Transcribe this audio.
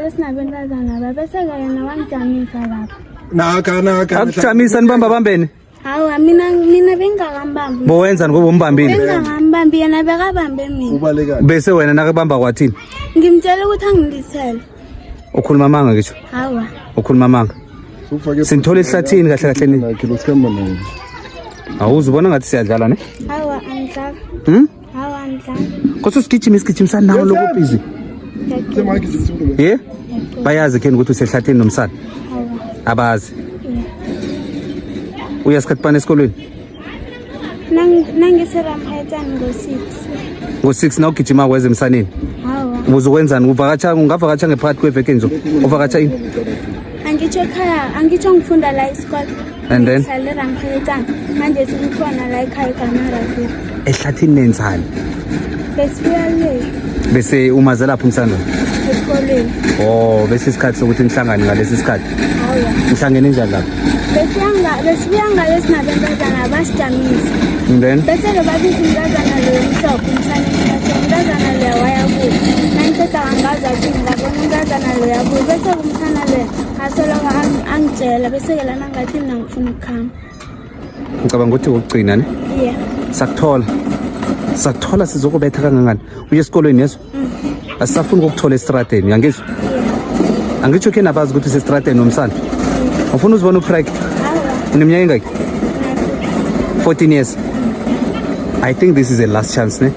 lesinabentazana babeseka yena wangijamisa lapho. Naka. Akujamisa nibamba bambene. Hawa mina bengakambambi. Bowenzani ngoba umbambile? Bengakambambi yena bekabambe mina. Ubalekani. Bese wena nakabamba kwathini? Ngimtshela ukuthi angilithele. Ukhuluma amanga ngisho. Hawa. Ukhuluma amanga. Sinthola ehlathini kahle kahle nini? Kilo sikhamba naye. Awuzubona ngathi siyadlala ne? Hawa angidlala. Hawa angidlala. Koso sigijimisa nawo lokho busy. Bayazi keni ukuthi usehlathini nomsana? Hawa. Abazi. Uyasikhathi bani esikolweni? Nangiseramhayetsani ngo-6. Ngo-6 na ugijima kweze emsaneni? Hawa. Ubuzokwenzani? Ungavakatsha ngephakathi kweveke nje? Uvakatsha ini? Angitsho ekhaya, angitsho ngifunda la isikole. And then? Ngihlale eramhayetsani. Manje sekukhona la ekhaya eGamarafika. Ehlathini nenzani? Besibuya le Bese umaze lapho umsana? esikoleni. Oh, bese isikhathi sokuthi nihlangane ngalesi sikhathi. Hawa. Nihlangene njani lapho? Besibuya ngale sinabentazana basijamisa. And then? Bese-ke babiza umntazana loyo mhlophe umsaneni base umntazana loyo wayabuya. Nangiceda angazi athi ngabona umntazana loyo yabuya. Bese-ke umsana loyo asoloko angitshela. Bese-ke lana ngathi mina ngifuna ukukhamba. Ngicabanga ukuthi ukugcina ne? Yeah. Sakuthola sizokubetha kangangani? Uye esikolweni yeso? Asisafuni ukukuthola estradeni, uyangizwa? Angitsho khe nabazi ukuthi usestradeni nomsana. Ufuna uzibona upreg? Uneminyaka engaki? 14 years. I think this is the last chance ne?